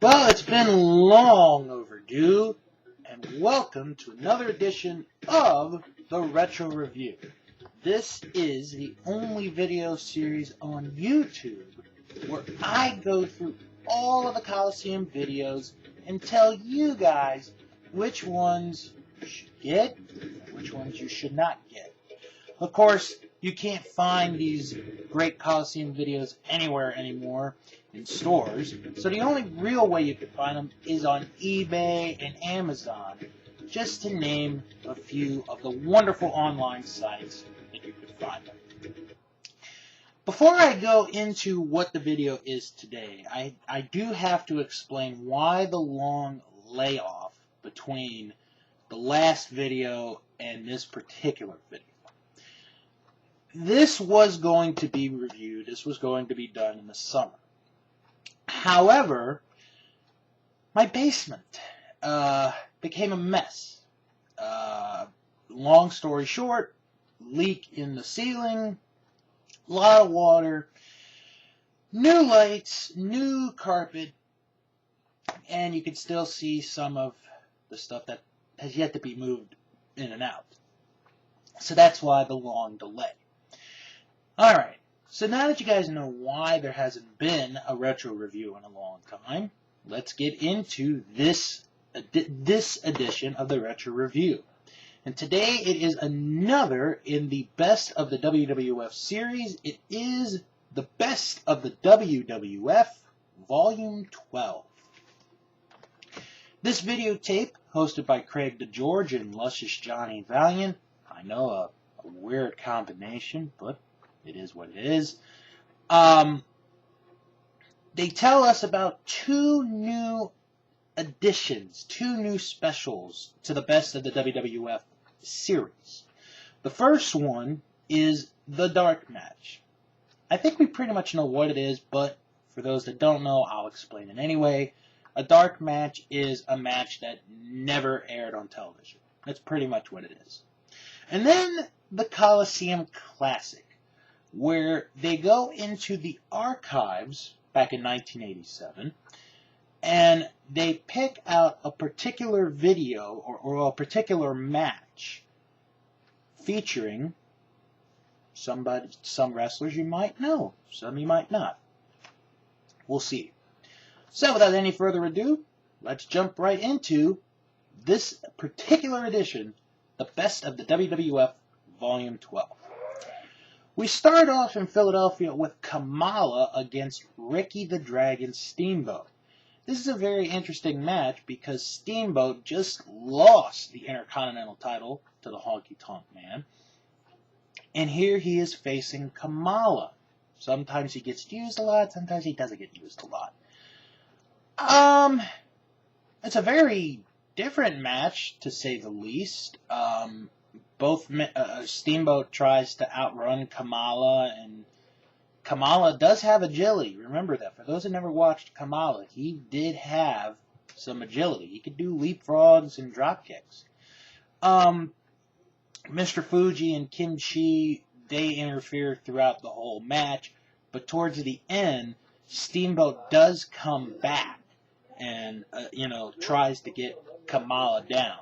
Well, it's been long overdue, and welcome to another edition of the Retro Review. This is the only video series on YouTube where I go through all of the Coliseum videos and tell you guys which ones you should get and which ones you should not get. Of course, you can't find these great Coliseum videos anywhere anymore in stores, so the only real way you can find them is on eBay and Amazon, just to name a few of the wonderful online sites that you can find them. Before I go into what the video is today, I do have to explain why the long layoff between the last video and this particular video. This was going to be reviewed, this was going to be done in the summer. However, my basement became a mess. Long story short, leak in the ceiling, a lot of water, new lights, new carpet, and you can still see some of the stuff that has yet to be moved in and out. So that's why the long delay. Alright, so now that you guys know why there hasn't been a retro review in a long time, let's get into this edition of the retro review. And today it is another in the best of the WWF series. It is the best of the WWF Volume 12. This videotape, hosted by Craig DeGeorge and Luscious Johnny Valiant. I know, a weird combination, but it is what it is. They tell us about two new additions, two new specials to the best of the WWF series. The first one is the Dark Match. I think we pretty much know what it is, but for those that don't know, I'll explain it anyway. A Dark Match is a match that never aired on television. That's pretty much what it is. And then the Coliseum Classic, where they go into the archives back in 1987, and they pick out a particular video or a particular match featuring some wrestlers you might know, some you might not. We'll see. So without any further ado, let's jump right into this particular edition, the best of the WWF Volume 12. We start off in Philadelphia with Kamala against Ricky the Dragon Steamboat. This is a very interesting match because Steamboat just lost the Intercontinental title to the Honky Tonk Man. And here he is facing Kamala. Sometimes he gets used a lot, sometimes he doesn't get used a lot. It's a very different match, to say the least. Steamboat tries to outrun Kamala, and Kamala does have agility. Remember that. For those who never watched Kamala, he did have some agility. He could do leapfrogs and drop kicks. Mr. Fuji and Kim Chi, they interfere throughout the whole match, but towards the end, Steamboat does come back and, tries to get Kamala down.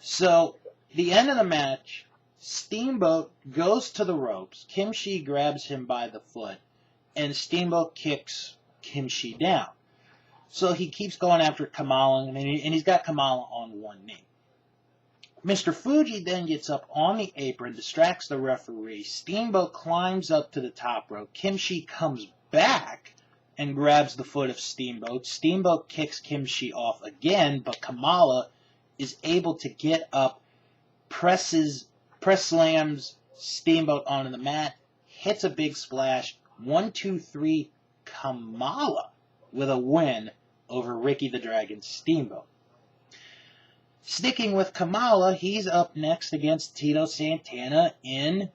So, the end of the match, Steamboat goes to the ropes, Kim Chi grabs him by the foot, and Steamboat kicks Kim Chi down. So he keeps going after Kamala, and he's got Kamala on one knee. Mr. Fuji then gets up on the apron, distracts the referee. Steamboat climbs up to the top rope. Kim Chi comes back and grabs the foot of Steamboat. Steamboat kicks Kim Chi off again, but Kamala is able to get up, press slams Steamboat onto the mat, hits a big splash. 1, 2, 3, Kamala with a win over Ricky the Dragon Steamboat. Sticking with Kamala, he's up next against Tito Santana in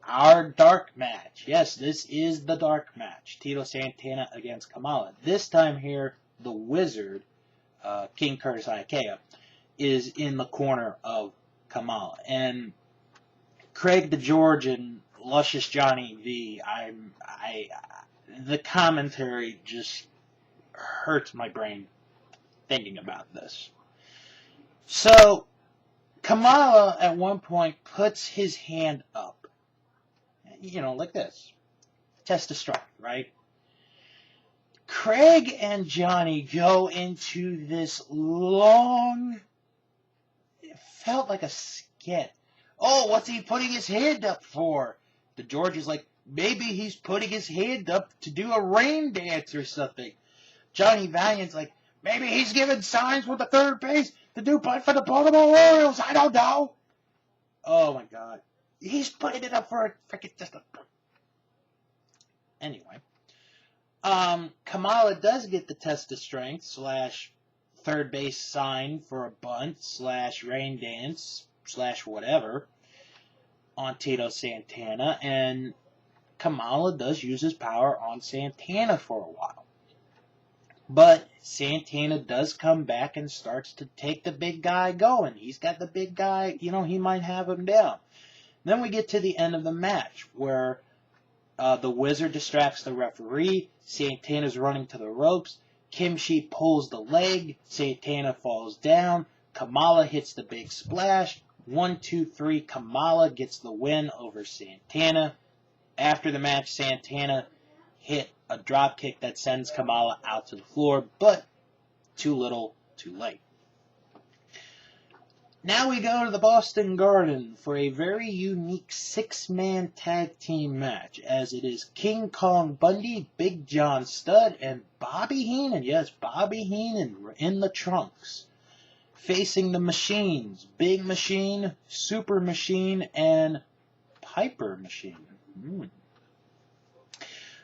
our dark match. Yes, this is the dark match. Tito Santana against Kamala. This time here, the Wizard, King Curtis Ikea, is in the corner of Kamala. And Craig DeGeorge and Luscious Johnny V, the commentary just hurts my brain thinking about this. So, Kamala at one point puts his hand up. You know, like this. Test of strength, right? Craig and Johnny go into this long, it felt like a skit. Oh, what's he putting his hand up for? The George is like, maybe he's putting his hand up to do a rain dance or something. Johnny Valiant's like, maybe he's giving signs with the third base to do punt for the Baltimore Orioles. I don't know. Oh my God. He's putting it up for a freaking just a... Anyway. Kamala does get the test of strength / third base sign for a bunt / rain dance / whatever on Tito Santana, and Kamala does use his power on Santana for a while. But Santana does come back and starts to take the big guy going. He's got the big guy, you know, he might have him down. Then we get to the end of the match where the Wizard distracts the referee. Santana's running to the ropes. Kimchi pulls the leg. Santana falls down. Kamala hits the big splash. 1, 2, 3. Kamala gets the win over Santana. After the match, Santana hit a drop kick that sends Kamala out to the floor, but too little, too late. Now we go to the Boston Garden for a very unique 6-man tag team match, as it is King Kong Bundy, Big John Studd, and Bobby Heenan, yes, Bobby Heenan in the trunks, facing the Machines, Big Machine, Super Machine, and Piper Machine.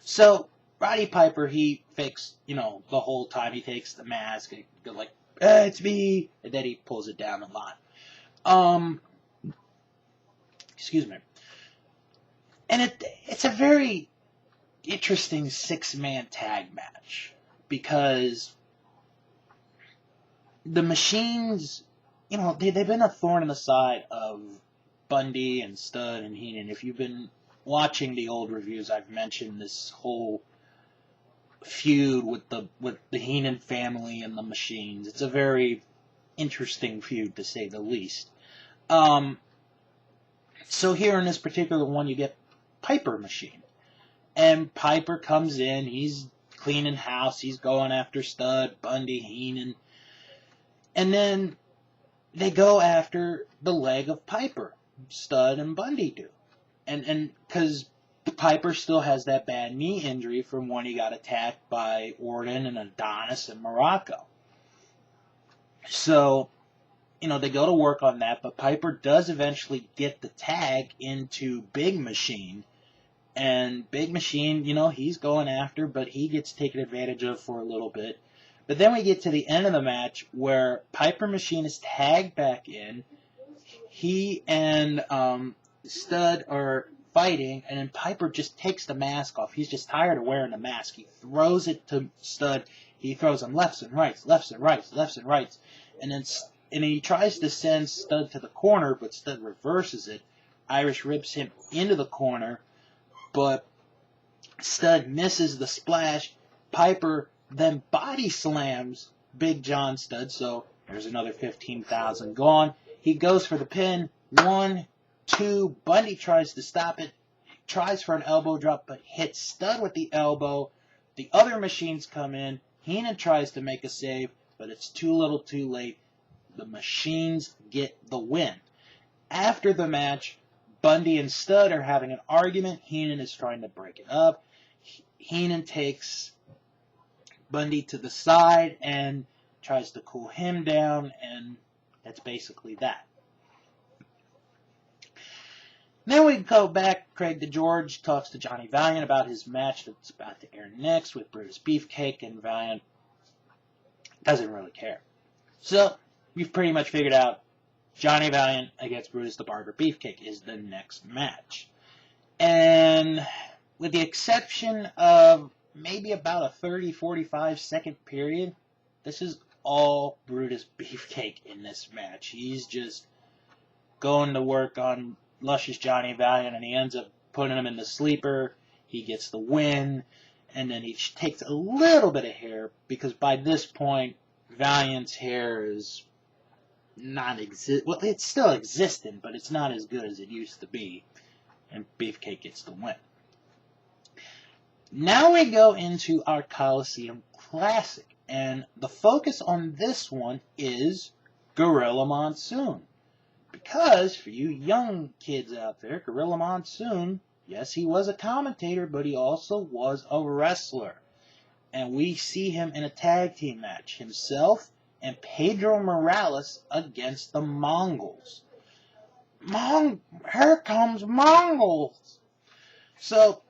So, Roddy Piper, he fakes, you know, the whole time. He takes the mask and goes like, it's me, and then he pulls it down a lot. Excuse me. And it's a very interesting 6-man tag match because the Machines, you know, they've been a thorn in the side of Bundy and Studd and Heenan. If you've been watching the old reviews, I've mentioned this whole feud with the Heenan family and the Machines. It's a very interesting feud, to say the least. So here in this particular one, you get Piper Machine. And Piper comes in, he's cleaning house, he's going after Studd, Bundy, Heenan. And then they go after the leg of Piper. Studd and Bundy do. And because Piper still has that bad knee injury from when he got attacked by Orton and Adonis and Morocco. So, you know, they go to work on that, but Piper does eventually get the tag into Big Machine. And Big Machine, you know, he's going after, but he gets taken advantage of for a little bit. But then we get to the end of the match where Piper Machine is tagged back in. He and Studd are fighting, and then Piper just takes the mask off. He's just tired of wearing the mask. He throws it to Studd. He throws him lefts and rights, lefts and rights, lefts and rights. And he tries to send Studd to the corner, but Studd reverses it. Irish rips him into the corner, but Studd misses the splash. Piper then body slams Big John Studd, so there's another 15,000 gone. He goes for the pin. 1, 2. Bundy tries to stop it. Tries for an elbow drop, but hits Studd with the elbow. The other Machines come in. Heenan tries to make a save, but it's too little too late. The Machines get the win. After the match, Bundy and Studd are having an argument. Heenan is trying to break it up. Heenan takes Bundy to the side and tries to cool him down, and that's basically that. Then we go back. Craig DeGeorge talks to Johnny Valiant about his match that's about to air next with Brutus Beefcake, and Valiant doesn't really care. So, we've pretty much figured out Johnny Valiant against Brutus the Barber Beefcake is the next match. And with the exception of maybe about a 30-45 second period, this is all Brutus Beefcake in this match. He's just going to work on luscious Johnny Valiant, and he ends up putting him in the sleeper. He gets the win, and then he takes a little bit of hair, because by this point, Valiant's hair is well, it's still existent, but it's not as good as it used to be, and Beefcake gets the win. Now we go into our Coliseum Classic, and the focus on this one is Gorilla Monsoon. Because, for you young kids out there, Gorilla Monsoon, yes, he was a commentator, but he also was a wrestler. And we see him in a tag team match, himself and Pedro Morales against the Mongols. Here comes Mongols! So,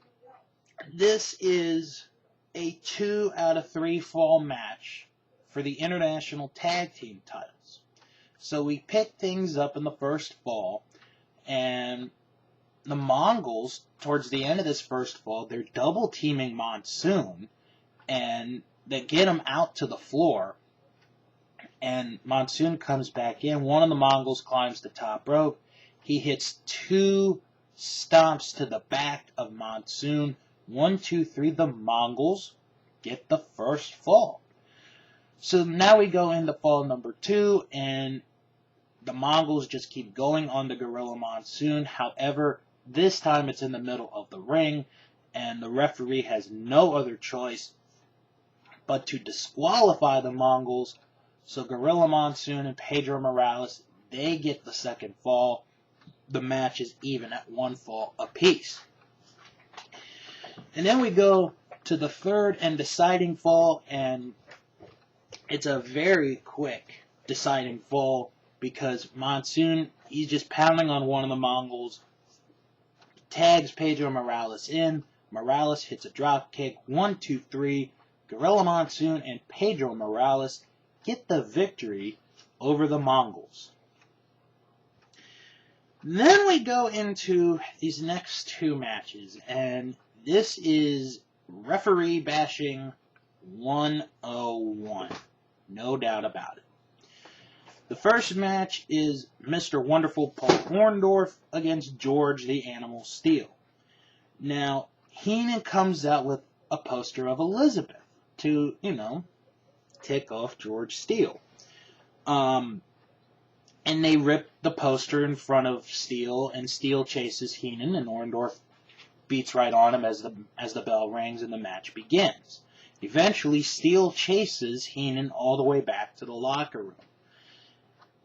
this is a 2 out of 3 fall match for the International Tag Team titles. So we pick things up in the first fall, and the Mongols, towards the end of this first fall, they're double teaming Monsoon, and they get him out to the floor, and Monsoon comes back in. One of the Mongols climbs the top rope. He hits 2 stomps to the back of Monsoon. 1, 2, 3, the Mongols get the first fall. So now we go into fall number 2, and the Mongols just keep going on the Gorilla Monsoon. However, this time it's in the middle of the ring, and the referee has no other choice but to disqualify the Mongols. So Gorilla Monsoon and Pedro Morales, they get the second fall. The match is even at 1 fall apiece. And then we go to the third and deciding fall, and it's a very quick deciding fall because Monsoon, he's just pounding on one of the Mongols, tags Pedro Morales in. Morales hits a drop kick. 1, 2, 3. Gorilla Monsoon and Pedro Morales get the victory over the Mongols. Then we go into these next 2 matches, and this is referee bashing 101. No doubt about it. The first match is Mr. Wonderful Paul Orndorf against George the Animal Steele. Now, Heenan comes out with a poster of Elizabeth to, tick off George Steele. And they rip the poster in front of Steele, and Steele chases Heenan, and Orndorf beats right on him as the bell rings and the match begins. Eventually, Steele chases Heenan all the way back to the locker room.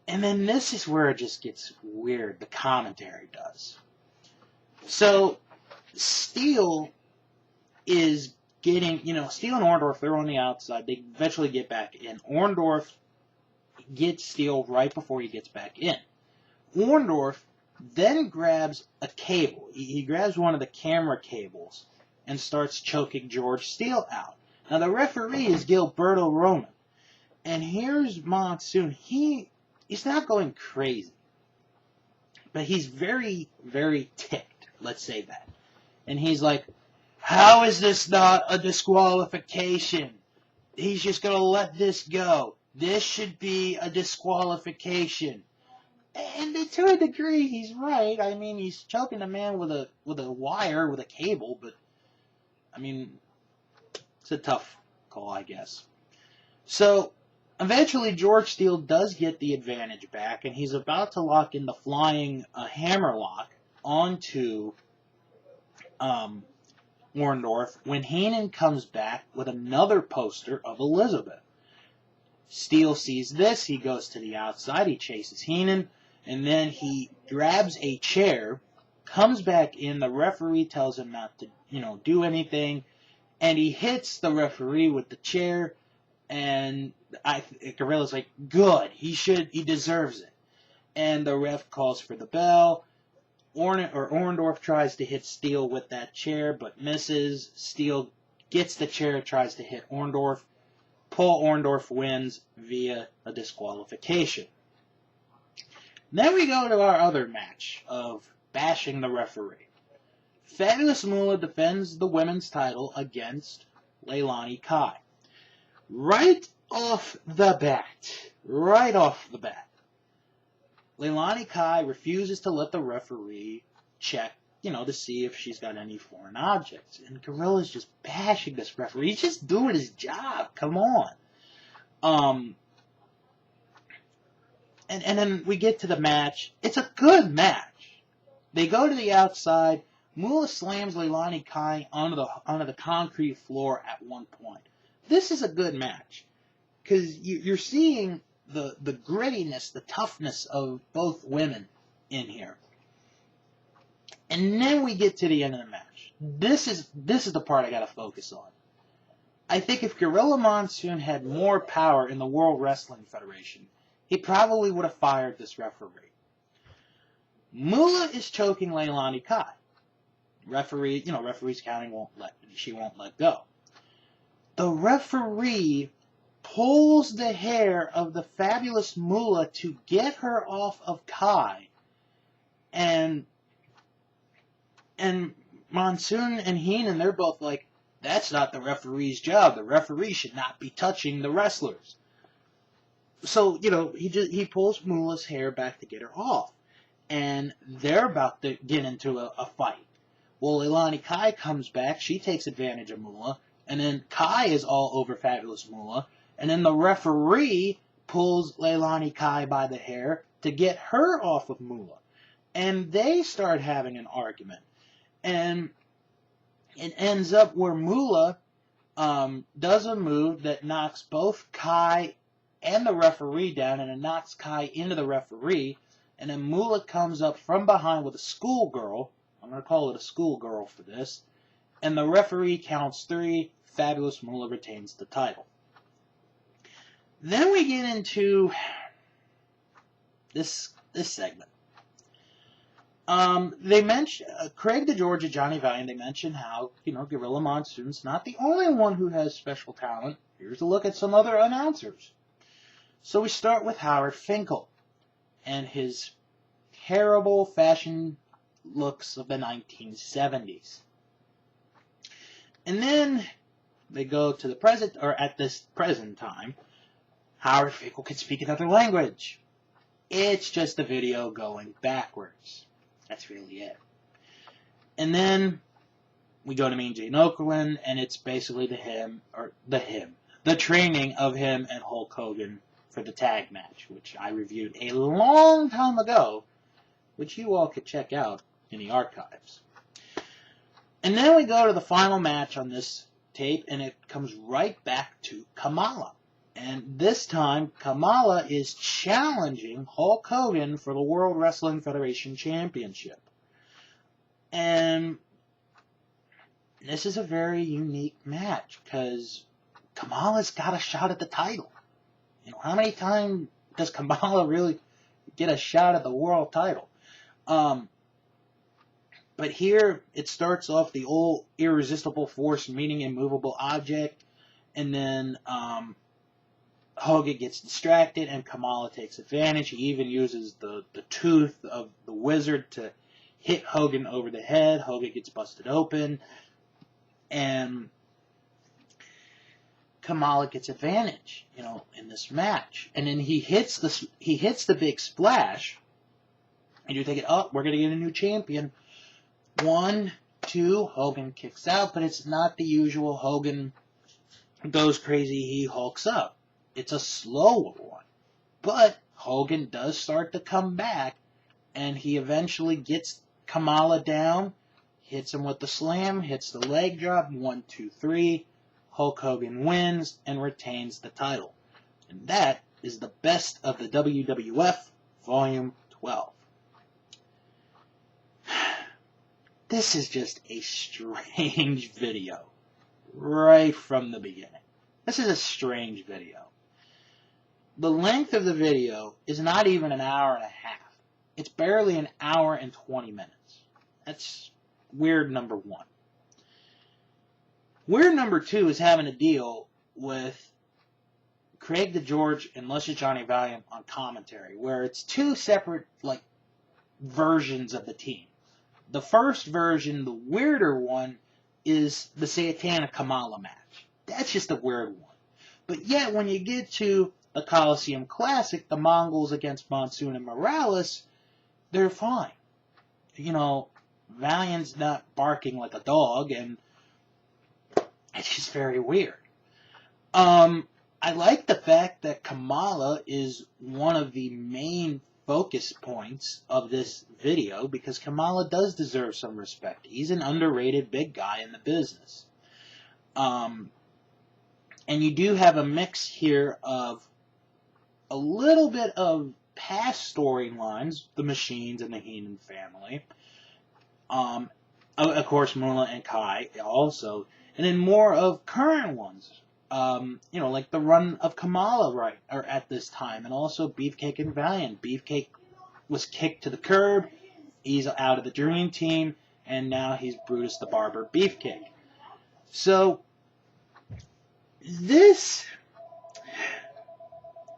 And then this is where it just gets weird, the commentary does. So, Steele is getting, Steele and Orndorf, they're on the outside. They eventually get back in. Orndorf gets Steele right before he gets back in. Orndorf then grabs a cable. He grabs one of the camera cables and starts choking George Steele out. Now, the referee is Gilberto Roman. And here's Monsoon. He's not going crazy, but he's very, very ticked, let's say that. And he's like, how is this not a disqualification? He's just going to let this go. This should be a disqualification. And to a degree, he's right. I mean, he's choking a man with a wire, with a cable, but, I mean, it's a tough call, I guess. So, eventually, George Steele does get the advantage back, and he's about to lock in the flying hammerlock onto Orndorf when Heenan comes back with another poster of Elizabeth. Steele sees this. He goes to the outside. He chases Heenan, and then he grabs a chair, comes back in. The referee tells him not to, do anything, and he hits the referee with the chair. And Gorilla's like, good, he deserves it. And the ref calls for the bell. Orndorf tries to hit Steele with that chair, but misses. Steele gets the chair, tries to hit Orndorf. Paul Orndorf wins via a disqualification. Then we go to our other match of bashing the referee. Fabulous Moola defends the women's title against Leilani Kai. Right off the bat, Leilani Kai refuses to let the referee check, to see if she's got any foreign objects. And Gorilla's just bashing this referee. He's just doing his job. Come on. And then we get to the match. It's a good match. They go to the outside. Moola slams Leilani Kai onto the concrete floor at one point. This is a good match because you're seeing the grittiness, the toughness of both women in here. And then we get to the end of the match. This is the part I got to focus on. I think if Gorilla Monsoon had more power in the World Wrestling Federation, he probably would have fired this referee. Moola is choking Leilani Kai. Referee's counting she won't let go. The referee pulls the hair of the fabulous Moola to get her off of Kai, and Monsoon and Heenan, they're both like, that's not the referee's job. The referee should not be touching the wrestlers. So, he pulls Moola's hair back to get her off. And they're about to get into a fight. Well, Leilani Kai comes back. She takes advantage of Moola. And then Kai is all over fabulous Moola. And then the referee pulls Leilani Kai by the hair to get her off of Moola. And they start having an argument. And it ends up where Moola does a move that knocks both Kai and the referee down, and it knocks Kai into the referee, and then Moola comes up from behind with a schoolgirl. I'm going to call it a schoolgirl for this. And the referee counts 3. Fabulous Moola retains the title. Then we get into this segment. They mention Craig DeGeorge and Johnny Valiant. They mention how Gorilla Monsoon's not the only one who has special talent. Here's a look at some other announcers. So we start with Howard Finkel and his terrible fashion looks of the 1970s. And then they go to the present, or at this present time, Howard Finkel can speak another language. It's just a video going backwards. That's really it. And then we go to Mean Gene Okerlund, and it's basically the training of him and Hulk Hogan for the tag match, which I reviewed a long time ago, which you all could check out in the archives. And then we go to the final match on this tape, and it comes right back to Kamala. And this time, Kamala is challenging Hulk Hogan for the World Wrestling Federation Championship. And this is a very unique match, because Kamala's got a shot at the title. How many times does Kamala really get a shot at the world title? But here, it starts off the old irresistible force meeting immovable object, and then Hogan gets distracted, and Kamala takes advantage. He even uses the tooth of the wizard to hit Hogan over the head. Hogan gets busted open, and Kamala gets advantage, in this match. And then he hits the big splash, and you're thinking, oh, we're going to get a new champion. 1, 2, Hogan kicks out, but it's not the usual Hogan goes crazy, he hulks up. It's a slower one. But Hogan does start to come back, and he eventually gets Kamala down, hits him with the slam, hits the leg drop, 1, 2, 3. Hulk Hogan wins and retains the title. And that is the best of the WWF Volume 12. This is just a strange video. Right from the beginning. This is a strange video. The length of the video is not even an hour and a half. It's barely an hour and 20 minutes. That's weird number 1. Weird number 2 is having to deal with Craig DeGeorge and Luscious Johnny Valiant on commentary, where it's 2 separate, versions of the team. The first version, the weirder one, is the Santana Kamala match. That's just a weird one. But yet, when you get to the Coliseum Classic, the Mongols against Monsoon and Morales, they're fine. Valiant's not barking like a dog, and it's just very weird. I like the fact that Kamala is one of the main focus points of this video, because Kamala does deserve some respect. He's an underrated big guy in the business. And you do have a mix here of a little bit of past storylines, the Machines and the Heenan family. Of course, Moola and Kai also. And then more of current ones. Like the run of Kamala at this time, and also Beefcake and Valiant. Beefcake was kicked to the curb. He's out of the Dream Team, and now he's Brutus the Barber Beefcake. So, this...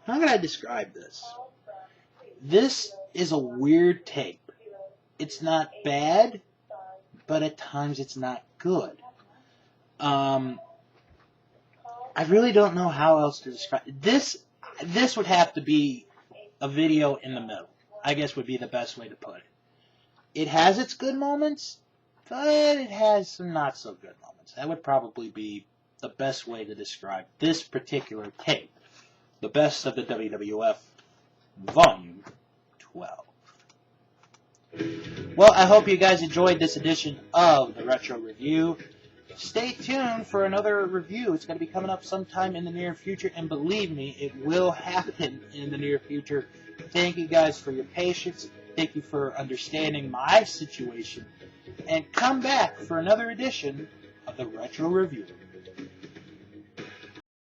how can I describe this? This is a weird tape. It's not bad, but at times it's not good. I really don't know how else to describe it. This would have to be a video in the middle, I guess would be the best way to put it. It has its good moments, but it has some not so good moments. That would probably be the best way to describe this particular tape. The Best of the WWF, Volume 12. Well, I hope you guys enjoyed this edition of the Retro Review. Stay tuned for another review. It's going to be coming up sometime in the near future, and believe me, it will happen in the near future. Thank you guys for your patience. Thank you for understanding my situation. And come back for another edition of the Retro Review.